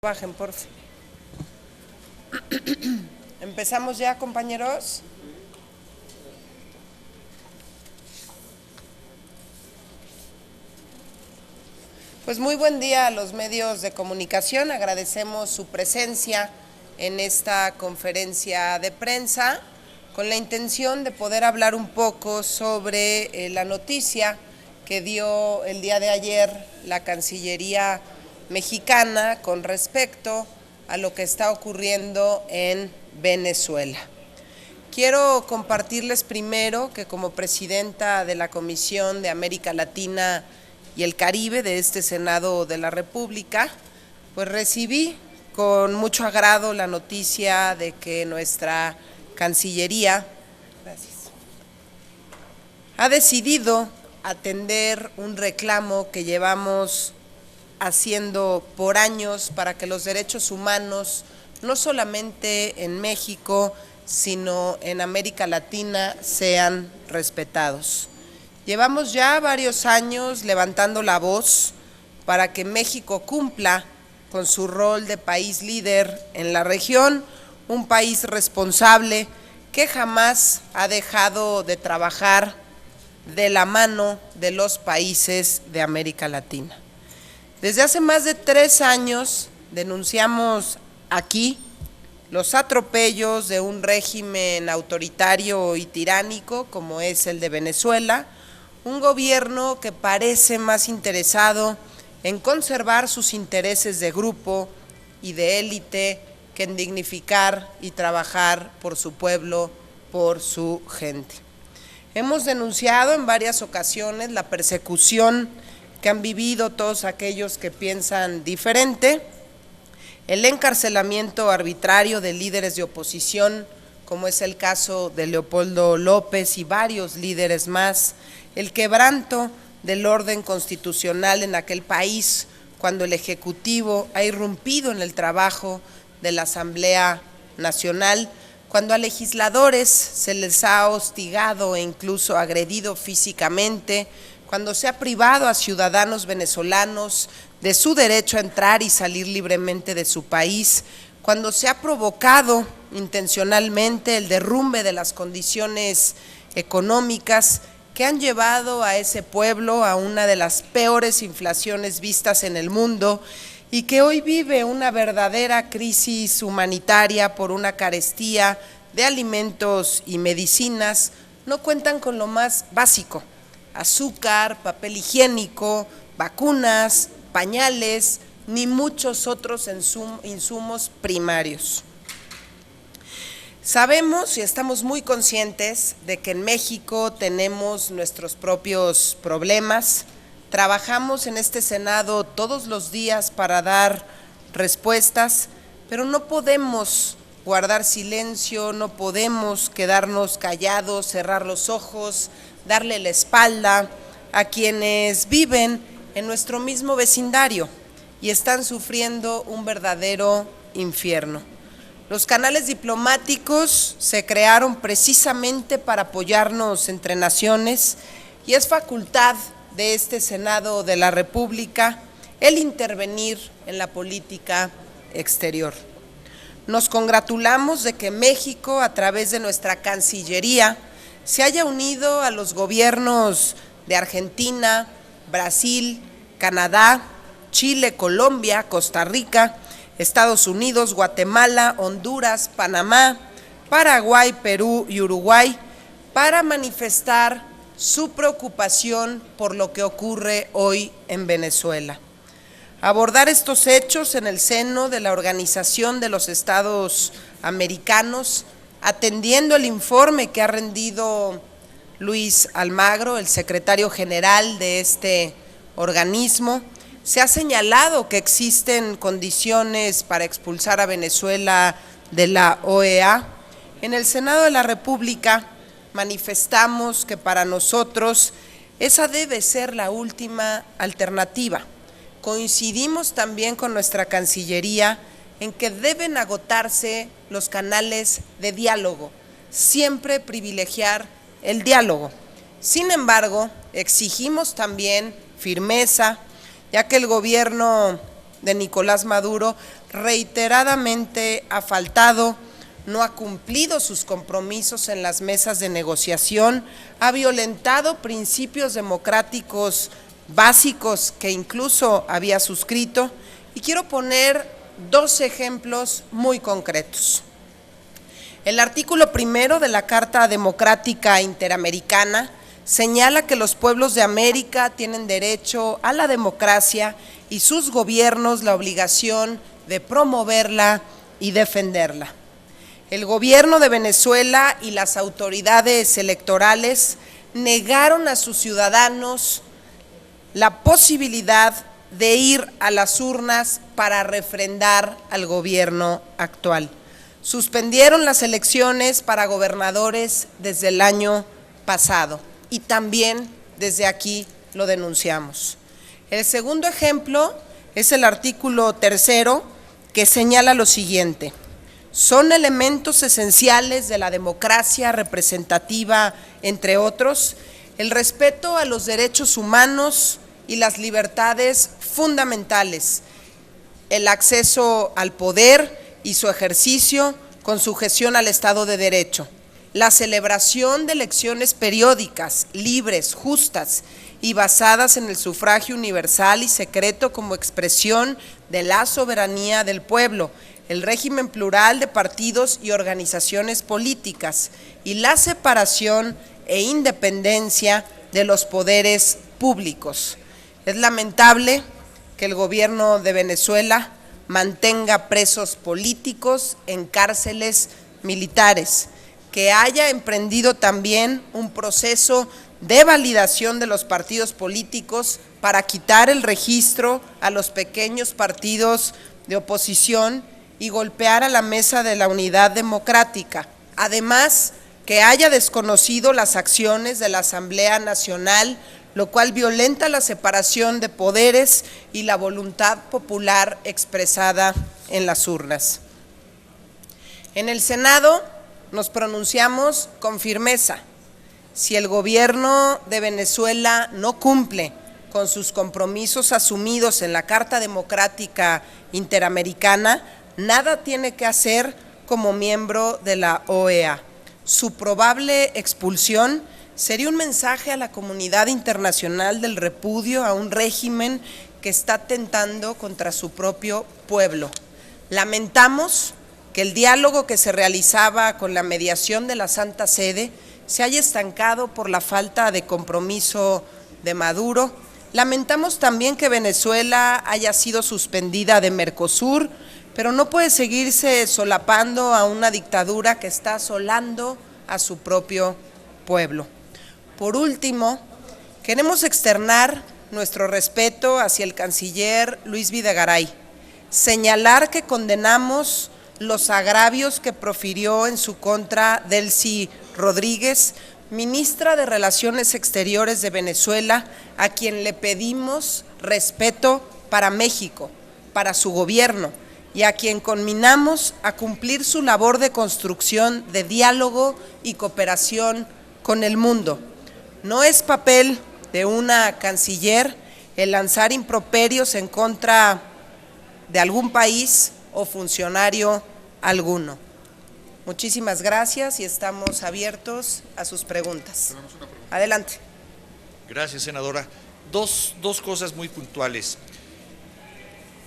Bajen, por favor. ¿Empezamos ya, compañeros? Pues muy buen día a los medios de comunicación. Agradecemos su presencia en esta conferencia de prensa con la intención de poder hablar un poco sobre la noticia que dio el día de ayer la Cancillería mexicana con respecto a lo que está ocurriendo en Venezuela. Quiero compartirles primero que como presidenta de la Comisión de América Latina y el Caribe de este Senado de la República, pues recibí con mucho agrado la noticia de que nuestra Cancillería ha decidido atender un reclamo que llevamos haciendo por años para que los derechos humanos, no solamente en México, sino en América Latina, sean respetados. Llevamos ya varios años levantando la voz para que México cumpla con su rol de país líder en la región, un país responsable que jamás ha dejado de trabajar de la mano de los países de América Latina. Desde hace más de 3 años denunciamos aquí los atropellos de un régimen autoritario y tiránico como es el de Venezuela, un gobierno que parece más interesado en conservar sus intereses de grupo y de élite que en dignificar y trabajar por su pueblo, por su gente. Hemos denunciado en varias ocasiones la persecución que han vivido todos aquellos que piensan diferente, el encarcelamiento arbitrario de líderes de oposición, como es el caso de Leopoldo López y varios líderes más, el quebranto del orden constitucional en aquel país cuando el Ejecutivo ha irrumpido en el trabajo de la Asamblea Nacional, cuando a legisladores se les ha hostigado e incluso agredido físicamente, cuando se ha privado a ciudadanos venezolanos de su derecho a entrar y salir libremente de su país, cuando se ha provocado intencionalmente el derrumbe de las condiciones económicas que han llevado a ese pueblo a una de las peores inflaciones vistas en el mundo y que hoy vive una verdadera crisis humanitaria por una carestía de alimentos y medicinas, no cuentan con lo más básico: azúcar, papel higiénico, vacunas, pañales, ni muchos otros insumos primarios. Sabemos y estamos muy conscientes de que en México tenemos nuestros propios problemas. Trabajamos en este Senado todos los días para dar respuestas, pero no podemos guardar silencio, no podemos quedarnos callados, cerrar los ojos, darle la espalda a quienes viven en nuestro mismo vecindario y están sufriendo un verdadero infierno. Los canales diplomáticos se crearon precisamente para apoyarnos entre naciones y es facultad de este Senado de la República el intervenir en la política exterior. Nos congratulamos de que México, a través de nuestra Cancillería, se haya unido a los gobiernos de Argentina, Brasil, Canadá, Chile, Colombia, Costa Rica, Estados Unidos, Guatemala, Honduras, Panamá, Paraguay, Perú y Uruguay para manifestar su preocupación por lo que ocurre hoy en Venezuela. Abordar estos hechos en el seno de la Organización de los Estados Americanos, atendiendo el informe que ha rendido Luis Almagro, el secretario general de este organismo, se ha señalado que existen condiciones para expulsar a Venezuela de la OEA. En el Senado de la República manifestamos que para nosotros esa debe ser la última alternativa. Coincidimos también con nuestra Cancillería en que deben agotarse los canales de diálogo, siempre privilegiar el diálogo. Sin embargo, exigimos también firmeza, ya que el gobierno de Nicolás Maduro reiteradamente ha faltado, no ha cumplido sus compromisos en las mesas de negociación, ha violentado principios democráticos básicos que incluso había suscrito, y quiero poner dos ejemplos muy concretos. El artículo 1 de la Carta Democrática Interamericana señala que los pueblos de América tienen derecho a la democracia y sus gobiernos la obligación de promoverla y defenderla. El gobierno de Venezuela y las autoridades electorales negaron a sus ciudadanos la posibilidad de ir a las urnas para refrendar al gobierno actual. Suspendieron las elecciones para gobernadores desde el año pasado y también desde aquí lo denunciamos. El segundo ejemplo es el artículo 3 que señala lo siguiente: son elementos esenciales de la democracia representativa, entre otros, el respeto a los derechos humanos y las libertades fundamentales, el acceso al poder y su ejercicio con sujeción al Estado de Derecho, la celebración de elecciones periódicas, libres, justas y basadas en el sufragio universal y secreto como expresión de la soberanía del pueblo, el régimen plural de partidos y organizaciones políticas y la separación e independencia de los poderes públicos. Es lamentable que el gobierno de Venezuela mantenga presos políticos en cárceles militares, que haya emprendido también un proceso de validación de los partidos políticos para quitar el registro a los pequeños partidos de oposición y golpear a la mesa de la unidad democrática. Además, que haya desconocido las acciones de la Asamblea Nacional, lo cual violenta la separación de poderes y la voluntad popular expresada en las urnas. En el Senado nos pronunciamos con firmeza. Si el gobierno de Venezuela no cumple con sus compromisos asumidos en la Carta Democrática Interamericana, nada tiene que hacer como miembro de la OEA. Su probable expulsión sería un mensaje a la comunidad internacional del repudio a un régimen que está atentando contra su propio pueblo. Lamentamos que el diálogo que se realizaba con la mediación de la Santa Sede se haya estancado por la falta de compromiso de Maduro. Lamentamos también que Venezuela haya sido suspendida de Mercosur, pero no puede seguirse solapando a una dictadura que está asolando a su propio pueblo. Por último, queremos externar nuestro respeto hacia el canciller Luis Videgaray, señalar que condenamos los agravios que profirió en su contra Delcy Rodríguez, ministra de Relaciones Exteriores de Venezuela, a quien le pedimos respeto para México, para su gobierno, y a quien conminamos a cumplir su labor de construcción de diálogo y cooperación con el mundo. No es papel de una canciller el lanzar improperios en contra de algún país o funcionario alguno. Muchísimas gracias y estamos abiertos a sus preguntas. Adelante. Gracias, senadora. Dos cosas muy puntuales.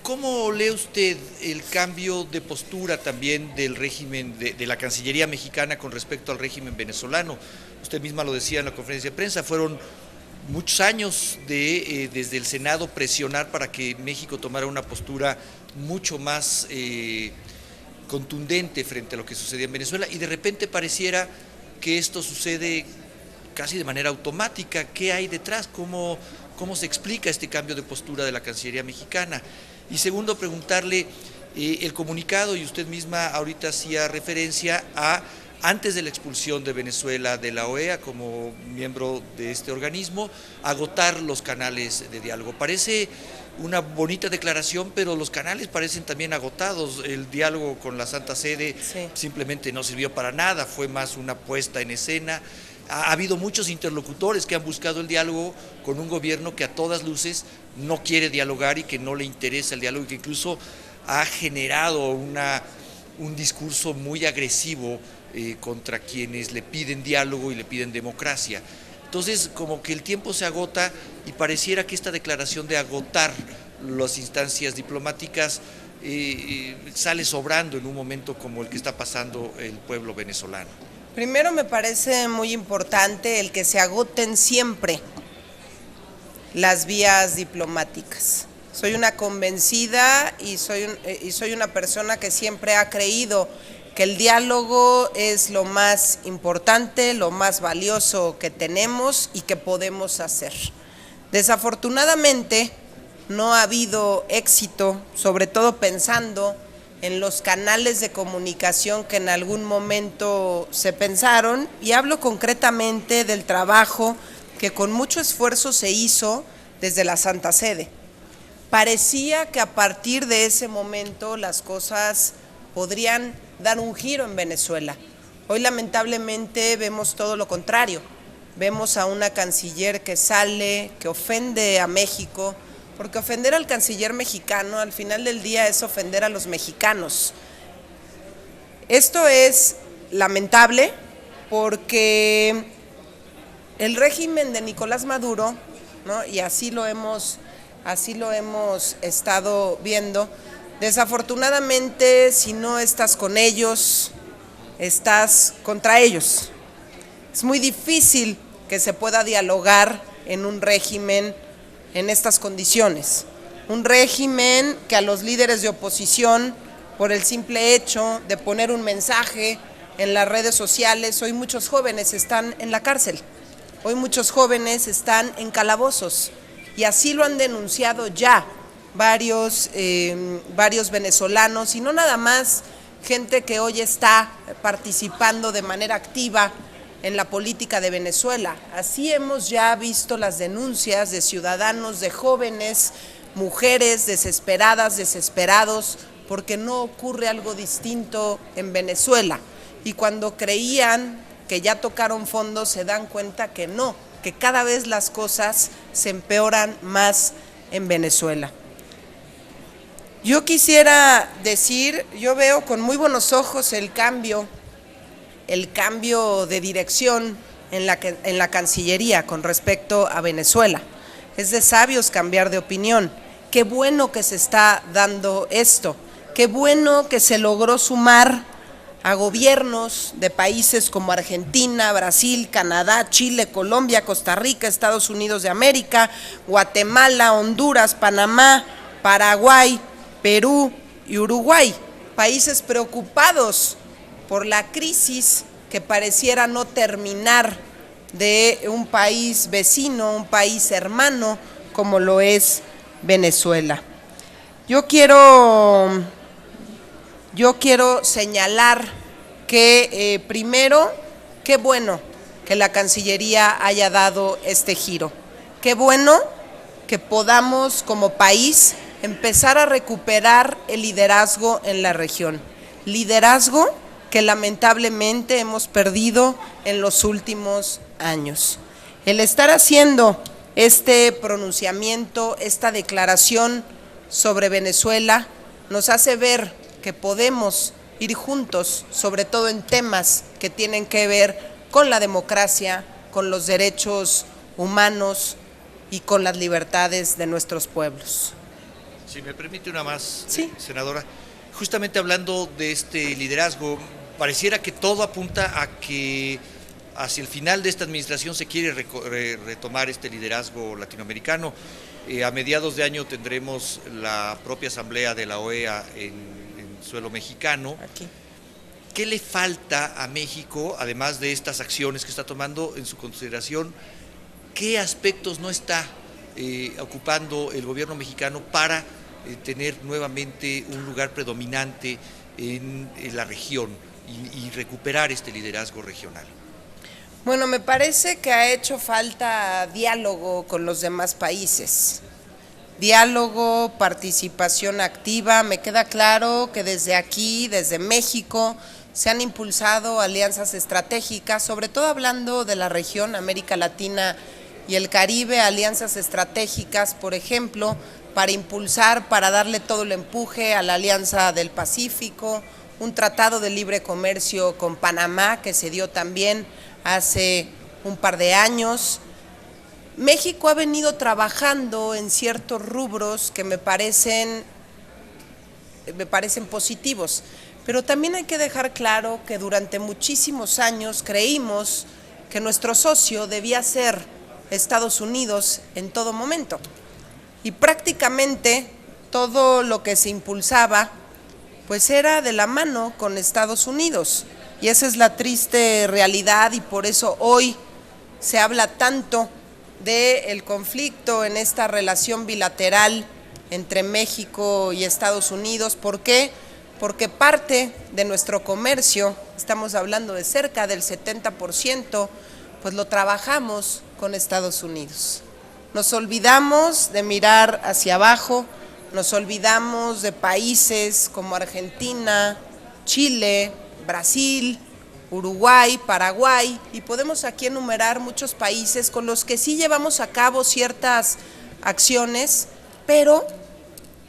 ¿Cómo lee usted el cambio de postura también del régimen de la Cancillería mexicana con respecto al régimen venezolano? Usted misma lo decía en la conferencia de prensa, fueron muchos años desde el Senado presionar para que México tomara una postura mucho más contundente frente a lo que sucedía en Venezuela, y de repente pareciera que esto sucede casi de manera automática. ¿Qué hay detrás? ¿Cómo se explica este cambio de postura de la Cancillería mexicana? Y segundo, preguntarle el comunicado, y usted misma ahorita hacía referencia a, antes de la expulsión de Venezuela de la OEA como miembro de este organismo, agotar los canales de diálogo. Parece una bonita declaración, pero los canales parecen también agotados. El diálogo con la Santa Sede simplemente no sirvió para nada, fue más una puesta en escena. Ha habido muchos interlocutores que han buscado el diálogo con un gobierno que a todas luces no quiere dialogar y que no le interesa el diálogo, y que incluso ha generado un discurso muy agresivo contra quienes le piden diálogo y le piden democracia. Entonces, como que el tiempo se agota y pareciera que esta declaración de agotar las instancias diplomáticas sale sobrando en un momento como el que está pasando el pueblo venezolano. Primero, me parece muy importante el que se agoten siempre las vías diplomáticas. Soy una convencida y soy una persona que siempre ha creído que el diálogo es lo más importante, lo más valioso que tenemos y que podemos hacer. Desafortunadamente, no ha habido éxito, sobre todo pensando en los canales de comunicación que en algún momento se pensaron, y hablo concretamente del trabajo que con mucho esfuerzo se hizo desde la Santa Sede. Parecía que a partir de ese momento las cosas podrían dar un giro en Venezuela. Hoy lamentablemente vemos todo lo contrario. Vemos a una canciller que sale, que ofende a México, porque ofender al canciller mexicano al final del día es ofender a los mexicanos. Esto es lamentable porque el régimen de Nicolás Maduro, ¿no?, y así lo hemos estado viendo, desafortunadamente, si no estás con ellos, estás contra ellos. Es muy difícil que se pueda dialogar en un régimen en estas condiciones. Un régimen que a los líderes de oposición, por el simple hecho de poner un mensaje en las redes sociales, hoy muchos jóvenes están en la cárcel, hoy muchos jóvenes están en calabozos, y así lo han denunciado ya varios venezolanos, y no nada más gente que hoy está participando de manera activa en la política de Venezuela. Así hemos ya visto las denuncias de ciudadanos, de jóvenes, mujeres desesperadas, desesperados, porque no ocurre algo distinto en Venezuela. Y cuando creían que ya tocaron fondo, se dan cuenta que no, que cada vez las cosas se empeoran más en Venezuela. Yo quisiera decir, yo veo con muy buenos ojos el cambio de dirección en la Cancillería con respecto a Venezuela. Es de sabios cambiar de opinión. Qué bueno que se está dando esto, qué bueno que se logró sumar a gobiernos de países como Argentina, Brasil, Canadá, Chile, Colombia, Costa Rica, Estados Unidos de América, Guatemala, Honduras, Panamá, Paraguay, Perú y Uruguay, países preocupados por la crisis que pareciera no terminar de un país vecino, un país hermano como lo es Venezuela. Yo quiero señalar que primero, qué bueno que la Cancillería haya dado este giro. Qué bueno que podamos como país empezar a recuperar el liderazgo en la región. Liderazgo que lamentablemente hemos perdido en los últimos años. El estar haciendo este pronunciamiento, esta declaración sobre Venezuela, nos hace ver que podemos ir juntos, sobre todo en temas que tienen que ver con la democracia, con los derechos humanos y con las libertades de nuestros pueblos. Si me permite una más, sí, senadora, justamente hablando de este liderazgo, pareciera que todo apunta a que hacia el final de esta administración se quiere retomar este liderazgo latinoamericano. A mediados de año tendremos la propia asamblea de la OEA en suelo mexicano. Aquí. ¿Qué le falta a México, además de estas acciones que está tomando en su consideración? ¿Qué aspectos no está ocupando el gobierno mexicano para tener nuevamente un lugar predominante en la región y recuperar este liderazgo regional? Bueno, me parece que ha hecho falta diálogo con los demás países. Diálogo, participación activa. Me queda claro que desde aquí, desde México, se han impulsado alianzas estratégicas, sobre todo hablando de la región América Latina y el Caribe, alianzas estratégicas, por ejemplo, para impulsar, para darle todo el empuje a la Alianza del Pacífico, un tratado de libre comercio con Panamá que se dio también hace un par de años. México ha venido trabajando en ciertos rubros que me parecen positivos, pero también hay que dejar claro que durante muchísimos años creímos que nuestro socio debía ser Estados Unidos en todo momento. Y prácticamente todo lo que se impulsaba pues era de la mano con Estados Unidos. Y esa es la triste realidad, y por eso hoy se habla tanto del conflicto en esta relación bilateral entre México y Estados Unidos. ¿Por qué? Porque parte de nuestro comercio, estamos hablando de cerca del 70%, pues lo trabajamos con Estados Unidos. Nos olvidamos de mirar hacia abajo, nos olvidamos de países como Argentina, Chile, Brasil, Uruguay, Paraguay, y podemos aquí enumerar muchos países con los que sí llevamos a cabo ciertas acciones, pero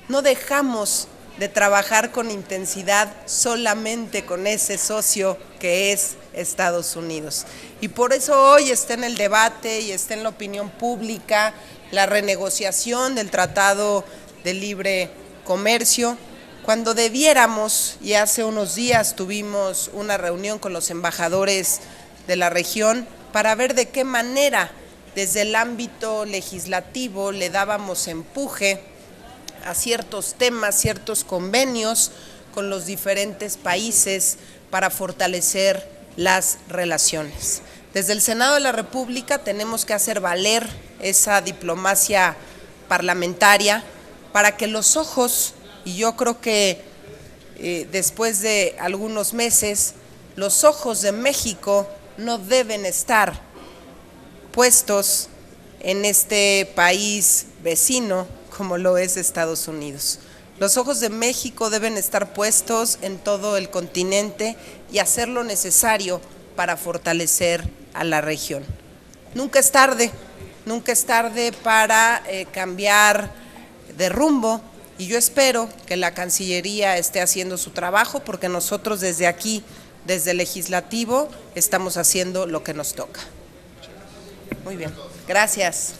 no dejamos de trabajar con intensidad solamente con ese socio que es Estados Unidos. Y por eso hoy está en el debate y está en la opinión pública la renegociación del Tratado de Libre Comercio, cuando debiéramos, y hace unos días tuvimos una reunión con los embajadores de la región para ver de qué manera desde el ámbito legislativo le dábamos empuje a ciertos temas, ciertos convenios con los diferentes países para fortalecer las relaciones. Desde el Senado de la República tenemos que hacer valer esa diplomacia parlamentaria para que los ojos, y yo creo que después de algunos meses, los ojos de México no deben estar puestos en este país vecino como lo es Estados Unidos. Los ojos de México deben estar puestos en todo el continente y hacer lo necesario para fortalecer a la región. Nunca es tarde para cambiar de rumbo, y yo espero que la Cancillería esté haciendo su trabajo, porque nosotros desde aquí, desde el Legislativo, estamos haciendo lo que nos toca. Muy bien, gracias.